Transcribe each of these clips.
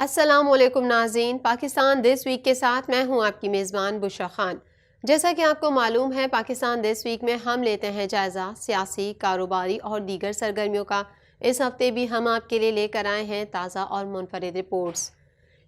السلام علیکم ناظرین، پاکستان دس ویک کے ساتھ میں ہوں آپ کی میزبان بشرا خان۔ جیسا کہ آپ کو معلوم ہے، پاکستان دس ویک میں ہم لیتے ہیں جائزہ سیاسی، کاروباری اور دیگر سرگرمیوں کا۔ اس ہفتے بھی ہم آپ کے لیے لے کر آئے ہیں تازہ اور منفرد رپورٹس۔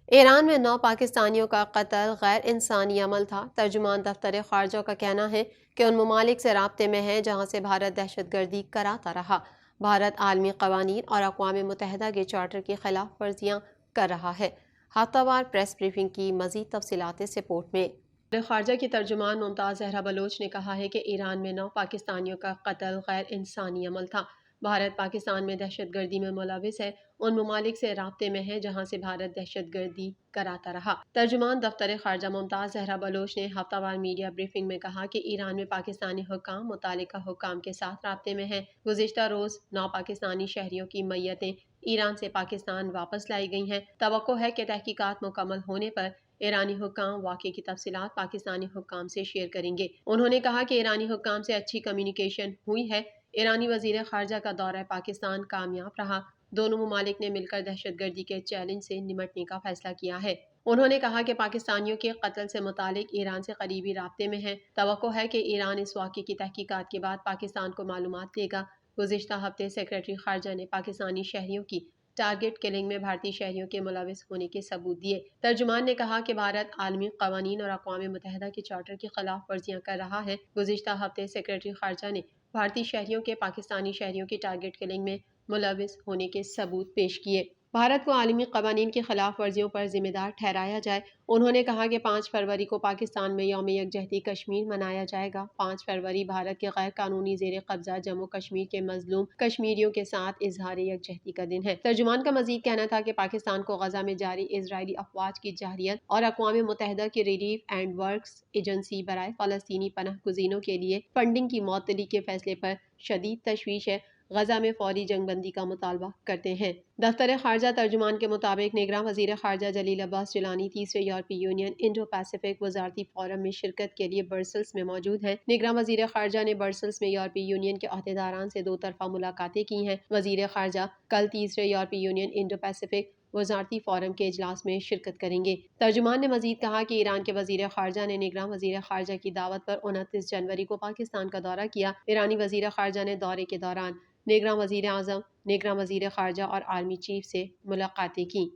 ایران میں 9 پاکستانیوں کا قتل غیر انسانی عمل تھا۔ ترجمان دفتر خارجہ کا کہنا ہے کہ ان ممالک سے رابطے میں ہے جہاں سے بھارت دہشت گردی کراتا رہا۔ بھارت عالمی قوانین اور اقوام متحدہ کے چارٹر کی خلاف ورزیاں کر رہا ہے۔ ہفتہ وار پریس بریفنگ کی مزید تفصیلات اس رپورٹ میں۔ خارجہ کی ترجمان ممتاز زہرا بلوچ نے کہا ہے کہ ایران میں 9 پاکستانیوں کا قتل غیر انسانی عمل تھا۔ بھارت پاکستان میں دہشت گردی میں ملوث ہے، ان ممالک سے رابطے میں ہے جہاں سے بھارت دہشت گردی کراتا رہا۔ ترجمان دفتر خارجہ ممتاز زہرا بلوچ نے ہفتہ وار میڈیا بریفنگ میں کہا کہ ایران میں پاکستانی حکام متعلقہ حکام کے ساتھ رابطے میں ہیں۔ گزشتہ روز 9 پاکستانی شہریوں کی میتیں ایران سے پاکستان واپس لائی گئی ہیں۔ توقع ہے کہ تحقیقات مکمل ہونے پر ایرانی حکام واقعے کی تفصیلات پاکستانی حکام سے شیئر کریں گے۔ انہوں نے کہا کہ ایرانی حکام سے اچھی کمیونیکیشن ہوئی ہے۔ ایرانی وزیر خارجہ کا دورہ پاکستان کامیاب رہا۔ دونوں ممالک نے مل کر دہشت گردی کے چیلنج سے نمٹنے کا فیصلہ کیا ہے۔ انہوں نے کہا کہ پاکستانیوں کے قتل سے متعلق ایران سے قریبی رابطے میں ہے۔ توقع ہے کہ ایران اس واقعے کی تحقیقات کے بعد پاکستان کو معلومات دے گا۔ گزشتہ ہفتے سیکریٹری خارجہ نے پاکستانی شہریوں کی ٹارگٹ کلنگ میں بھارتی شہریوں کے ملوث ہونے کے ثبوت دیے۔ ترجمان نے کہا کہ بھارت عالمی قوانین اور اقوام متحدہ کے چارٹر کی خلاف ورزیاں کر رہا ہے۔ گزشتہ ہفتے سیکریٹری خارجہ نے بھارتی شہریوں کے پاکستانی شہریوں کی ٹارگٹ کلنگ میں ملوث ہونے کے ثبوت پیش کیے۔ بھارت کو عالمی قوانین کی خلاف ورزیوں پر ذمہ دار ٹھہرایا جائے۔ انہوں نے کہا کہ 5 فروری کو پاکستان میں یوم یکجہتی کشمیر منایا جائے گا۔ 5 فروری بھارت کے غیر قانونی زیر قبضہ جموں کشمیر کے مظلوم کشمیریوں کے ساتھ اظہار یکجہتی کا دن ہے۔ ترجمان کا مزید کہنا تھا کہ پاکستان کو غزہ میں جاری اسرائیلی افواج کی جارحیت اور اقوام متحدہ کی ریلیف اینڈ ورکس ایجنسی برائے فلسطینی پناہ گزینوں کے لیے فنڈنگ کی معطلی کے فیصلے پر شدید تشویش ہے۔ غزہ میں فوری جنگ بندی کا مطالبہ کرتے ہیں۔ دفتر خارجہ ترجمان کے مطابق نگراں وزیر خارجہ جلیل عباس جیلانی تیسرے یورپی یونین انڈو پیسفک وزارتی فورم میں شرکت کے لیے برسلز میں موجود ہیں۔ نگراں وزیر خارجہ نے برسلز میں یورپی یونین کے عہدیداران سے 2 طرفہ ملاقاتیں کی ہیں۔ وزیر خارجہ کل تیسرے یورپی یونین انڈو پیسفک وزارتی فورم کے اجلاس میں شرکت کریں گے۔ ترجمان نے مزید کہا کہ ایران کے وزیر خارجہ نے نگراں وزیر خارجہ کی دعوت پر 29 جنوری کو پاکستان کا دورہ کیا۔ ایرانی وزیر خارجہ نے دورے کے دوران نگراں وزیر اعظم، نگراں وزیر خارجہ اور آرمی چیف سے ملاقاتیں کیں۔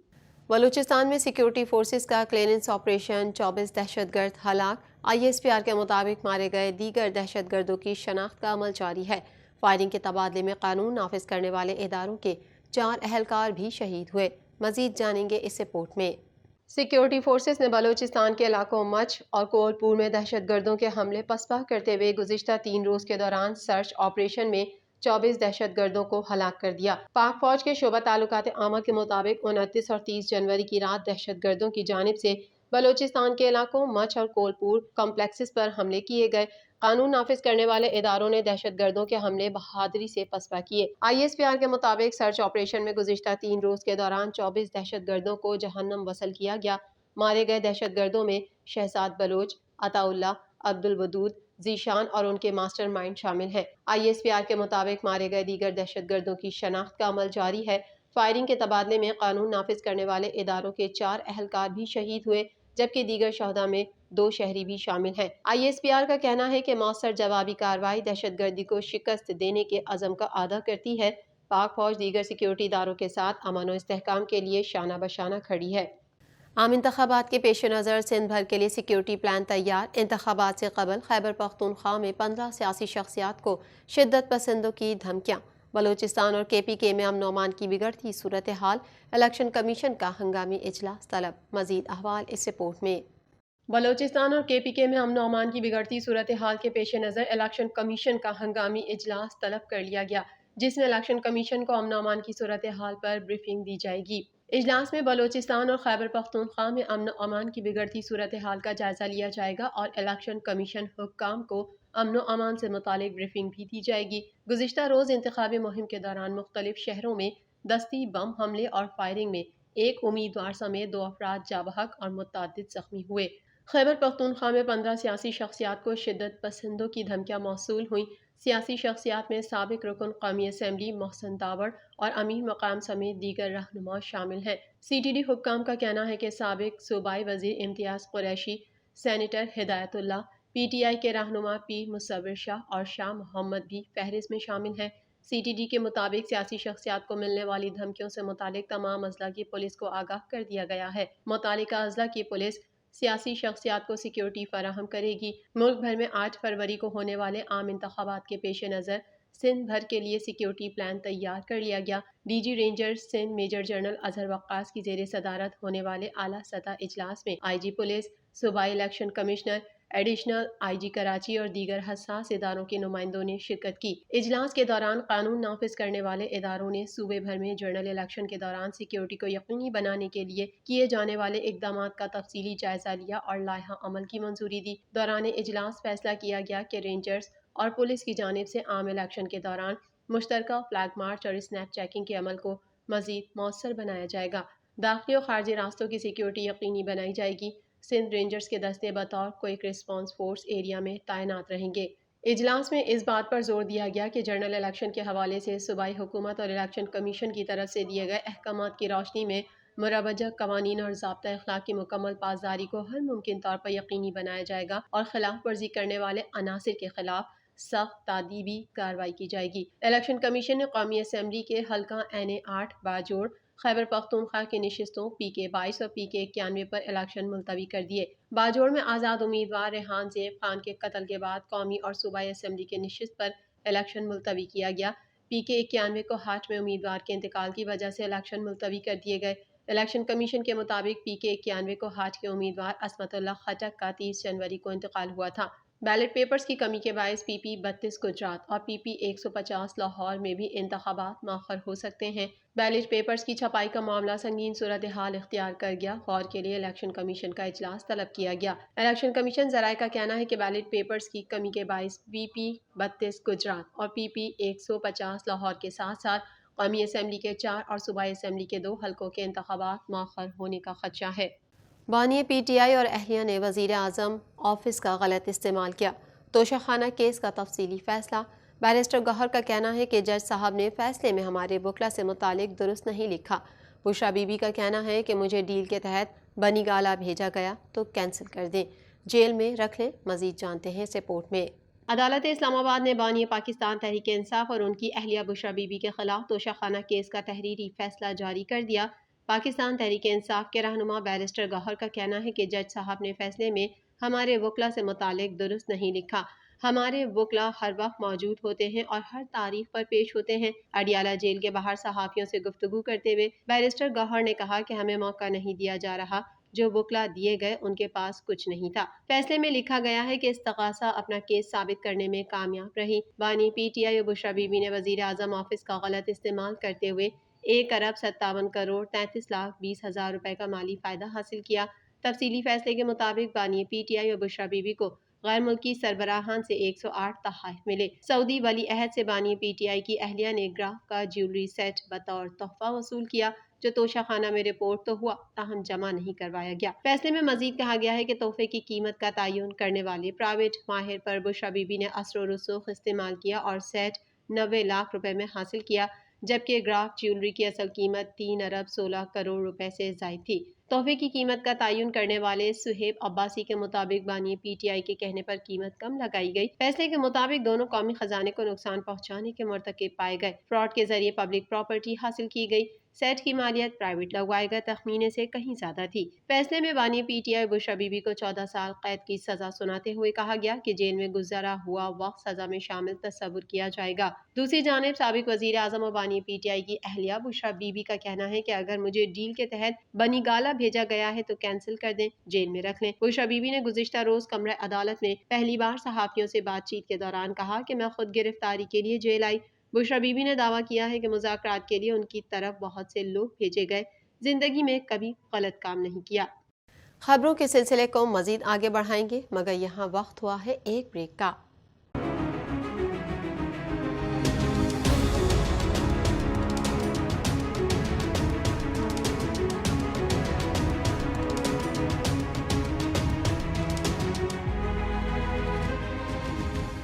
بلوچستان میں سیکیورٹی فورسز کا کلیئرنس آپریشن، 24 دہشت گرد ہلاک۔ ISPR کے مطابق مارے گئے دیگر دہشت گردوں کی شناخت کا عمل جاری ہے۔ فائرنگ کے تبادلے میں قانون نافذ کرنے والے اداروں کے 4 اہلکار بھی شہید ہوئے۔ مزید جانیں گے اس رپورٹ میں۔ سیکیورٹی فورسز نے بلوچستان کے علاقوں مچھ اور کولپور میں دہشت گردوں کے حملے پسپا کرتے ہوئے گزشتہ 3 روز کے دوران سرچ آپریشن میں 24 دہشت گردوں کو ہلاک کر دیا۔ پاک فوج کے شعبہ تعلقات عامہ کے مطابق 29 اور 30 جنوری کی رات دہشت گردوں کی جانب سے بلوچستان کے علاقوں مچھ اور کولپور کمپلیکسز پر حملے کیے گئے۔ قانون نافذ کرنے والے اداروں نے دہشت گردوں کے حملے بہادری سے پسپا کیے۔ ISPR کے مطابق سرچ آپریشن میں گزشتہ 3 روز کے دوران 24 دہشت گردوں کو جہنم وصل کیا گیا۔ مارے گئے دہشت گردوں میں شہزاد بلوچ، عطا اللہ، عبد الودود، ذیشان اور ان کے ماسٹر مائنڈ شامل ہیں۔ ISPR کے مطابق مارے گئے دیگر دہشت گردوں کی شناخت کا عمل جاری ہے۔ فائرنگ کے تبادلے میں قانون نافذ کرنے والے اداروں کے 4 اہلکار بھی شہید ہوئے، جبکہ دیگر شہداء میں 2 شہری بھی شامل ہیں۔ ISPR کا کہنا ہے کہ مؤثر جوابی کارروائی دہشت گردی کو شکست دینے کے عزم کا اعادہ کرتی ہے۔ پاک فوج دیگر سیکیورٹی اداروں کے ساتھ امن و استحکام کے لیے شانہ بشانہ کھڑی ہے۔ عام انتخابات کے پیش نظر سندھ بھر کے لیے سیکیورٹی پلان تیار۔ انتخابات سے قبل خیبر پختونخوا میں 15 سیاسی شخصیات کو شدت پسندوں کی دھمکیاں۔ بلوچستان اور KPK میں امن و امان کی بگڑتی صورتحال، الیکشن کمیشن کا ہنگامی اجلاس طلب۔ مزید احوال اس رپورٹ میں۔ بلوچستان اور KPK میں امن و امان کی بگڑتی صورتحال کے پیش نظر الیکشن کمیشن کا ہنگامی اجلاس طلب کر لیا گیا، جس میں الیکشن کمیشن کو امن و امان کی صورتحال پر بریفنگ دی جائے گی۔ اجلاس میں بلوچستان اور خیبر پختونخوا میں امن و امان کی بگڑتی صورتحال کا جائزہ لیا جائے گا اور الیکشن کمیشن حکام کو امن و امان سے متعلق بریفنگ بھی دی جائے گی۔ گزشتہ روز انتخابی مہم کے دوران مختلف شہروں میں دستی بم حملے اور فائرنگ میں 1 امیدوار سمیت 2 افراد جاں بحق اور متعدد زخمی ہوئے۔ خیبر پختونخوا میں 15 سیاسی شخصیات کو شدت پسندوں کی دھمکیاں موصول ہوئیں۔ سیاسی شخصیات میں سابق رکن قومی اسمبلی محسن داوڑ اور امیر مقام سمیت دیگر رہنما شامل ہیں۔ سی ٹی ڈی حکام کا کہنا ہے کہ سابق صوبائی وزیر امتیاز قریشی، سینیٹر ہدایت اللہ، پی ٹی آئی کے رہنما پی مصور شاہ اور شاہ محمد بھی فہرست میں شامل ہیں۔ سی ٹی ڈی کے مطابق سیاسی شخصیات کو ملنے والی دھمکیوں سے متعلق تمام اضلاع کی پولیس کو آگاہ کر دیا گیا ہے۔ متعلقہ اضلاع کی پولیس سیاسی شخصیات کو سیکیورٹی فراہم کرے گی۔ ملک بھر میں 8 فروری کو ہونے والے عام انتخابات کے پیش نظر سندھ بھر کے لیے سیکیورٹی پلان تیار کر لیا گیا۔ D G Rangers Sindh Major General Azhar Waqas کی زیر صدارت ہونے والے اعلیٰ سطح اجلاس میں آئی جی پولیس، صوبائی election commissioner, additional I G Karachi اور دیگر حساس اداروں کے نمائندوں نے شرکت کی۔ اجلاس کے دوران قانون نافذ کرنے والے اداروں نے صوبے بھر میں جنرل الیکشن کے دوران سیکیورٹی کو یقینی بنانے کے لیے کیے جانے والے اقدامات کا تفصیلی جائزہ لیا اور لائحہ عمل کی منظوری دی۔ دوران اجلاس فیصلہ کیا گیا کہ رینجرز اور پولیس کی جانب سے عام الیکشن کے دوران مشترکہ فلیگ مارچ اور اسنیپ چیکنگ کے عمل کو مزید مؤثر بنایا جائے گا۔ داخلی و خارجی راستوں کی سیکیورٹی یقینی بنائی جائے گی۔ سندھ رینجرز کے دستے بطور کوئک ریسپانس فورس ایریا میں تعینات رہیں گے۔ اجلاس میں اس بات پر زور دیا گیا کہ جنرل الیکشن کے حوالے سے صوبائی حکومت اور الیکشن کمیشن کی طرف سے دیے گئے احکامات کی روشنی میں مروجہ قوانین اور ضابطہ اخلاق کی مکمل پاسداری کو ہر ممکن طور پر یقینی بنایا جائے گا اور خلاف ورزی کرنے والے عناصر کے خلاف سخت تادیبی کارروائی کی جائے گی۔ الیکشن کمیشن نے قومی اسمبلی کے حلقہ این اے 8 باجوڑ خیبر پختونخوا کے نشستوں پی کے 22 اور پی کے 91 پر الیکشن ملتوی کر دیے۔ باجوڑ میں آزاد امیدوار ریحان زیب خان کے قتل کے بعد قومی اور صوبائی اسمبلی کے نشست پر الیکشن ملتوی کیا گیا۔ پی کے 91 کو ہاٹ میں امیدوار کے انتقال کی وجہ سے الیکشن ملتوی کر دیے گئے۔ الیکشن کمیشن کے مطابق پی کے 91 کو ہاٹ کے امیدوار عصمت اللہ خٹک کا 30 جنوری کو انتقال ہوا تھا۔ بیلٹ پیپرز کی کمی کے باعث پی پی 32 گجرات اور پی پی 150 لاہور میں بھی انتخابات مؤخر ہو سکتے ہیں۔ بیلٹ پیپرز کی چھپائی کا معاملہ سنگین صورتحال اختیار کر گیا۔ غور کے لیے الیکشن کمیشن کا اجلاس طلب کیا گیا۔ الیکشن کمیشن ذرائع کا کہنا ہے کہ بیلٹ پیپرز کی کمی کے باعث پی پی 32 گجرات اور پی پی 150 لاہور کے ساتھ ساتھ قومی اسمبلی کے 4 اور صوبائی اسمبلی کے 2 حلقوں کے انتخابات مؤخر ہونے کا خدشہ ہے۔ بانی پی ٹی آئی اور اہلیہ نے وزیر اعظم آفس کا غلط استعمال کیا، توشہ خانہ کیس کا تفصیلی فیصلہ۔ بیرسٹر گوہر کا کہنا ہے کہ جج صاحب نے فیصلے میں ہمارے وکلا سے متعلق درست نہیں لکھا۔ بشرا بی بی کا کہنا ہے کہ مجھے ڈیل کے تحت بنی گالا بھیجا گیا تو کینسل کر دیں، جیل میں رکھ لیں۔ مزید جانتے ہیں رپورٹ میں۔ عدالت اسلام آباد نے بانی پاکستان تحریک انصاف اور ان کی اہلیہ بشرا بی بی کے خلاف توشہ خانہ کیس کا تحریری فیصلہ جاری کر دیا۔ پاکستان تحریک انصاف کے رہنما بیرسٹر گوہر کا کہنا ہے کہ جج صاحب نے فیصلے میں ہمارے وکلا سے متعلق درست نہیں لکھا۔ ہمارے وکلا ہر وقت موجود ہوتے ہیں اور ہر تاریخ پر پیش ہوتے ہیں۔ اڈیالہ جیل کے باہر صحافیوں سے گفتگو کرتے ہوئے بیرسٹر گوہر نے کہا کہ ہمیں موقع نہیں دیا جا رہا، جو وکلا دیے گئے ان کے پاس کچھ نہیں تھا۔ فیصلے میں لکھا گیا ہے کہ استغاثہ اپنا کیس ثابت کرنے میں کامیاب رہی۔ بانی پی ٹی آئی اور بشرا بی بی نے وزیر اعظم آفس کا غلط استعمال کرتے ہوئے 1,57,20,20,000 روپے کا مالی فائدہ حاصل کیا۔ تفصیلی فیصلے کے مطابق بانی پی ٹی آئی اور بشرا بی بی کو غیر ملکی سربراہان سے 108 تحائف ملے۔ سعودی ولی عہد سے بانی پی ٹی آئی کی اہلیہ نے گراف کا جیولری سیٹ بطور تحفہ وصول کیا، جو توشہ خانہ میں رپورٹ تو ہوا تاہم جمع نہیں کروایا گیا۔ فیصلے میں مزید کہا گیا ہے کہ تحفے کی قیمت کا تعین کرنے والے پرائیویٹ ماہر پر بشرا بی بی نے اثر و رسوخ استعمال کیا اور سیٹ 90 لاکھ روپے میں حاصل کیا، جبکہ گراف جیولری کی اصل قیمت 3 ارب 16 کروڑ روپے سے زائد تھی۔ تحفے کی قیمت کا تعین کرنے والے سہیب عباسی کے مطابق بانی پی ٹی آئی کے کہنے پر قیمت کم لگائی گئی۔ فیصلے کے مطابق دونوں قومی خزانے کو نقصان پہنچانے کے مرتکب پائے گئے۔ فراڈ کے ذریعے پبلک پراپرٹی حاصل کی گئی۔ سیٹ کی مالیت پرائیویٹ لگوائے گئے تخمینے سے کہیں زیادہ تھی۔ فیصلے میں بانی پی ٹی آئی اور بشرا بی بی کو 14 سال قید کی سزا سناتے ہوئے کہا گیا کہ جیل میں گزرا ہوا وقت سزا میں شامل تصور کیا جائے گا۔ دوسری جانب سابق وزیر اعظم اور بانی پی ٹی آئی کی اہلیہ بشرا بی بی کا کہنا ہے کہ اگر مجھے ڈیل کے تحت بنی گالا بھیجا گیا ہے تو کینسل کر دیں، جیل میں رکھ لیں۔ بشرا بی بی نے گزشتہ روز کمرہ عدالت میں پہلی بار صحافیوں سے بات چیت کے دوران کہا کہ میں خود گرفتاری کے لیے jail I. Bushra be be نے دعویٰ کیا ہے کہ مذاکرات کے لیے ان کی طرف بہت سے لوگ بھیجے گئے، زندگی میں کبھی غلط کام نہیں کیا۔ خبروں کے سلسلے کو مزید آگے بڑھائیں گے مگر یہاں وقت ہوا ہے ایک بریک کا۔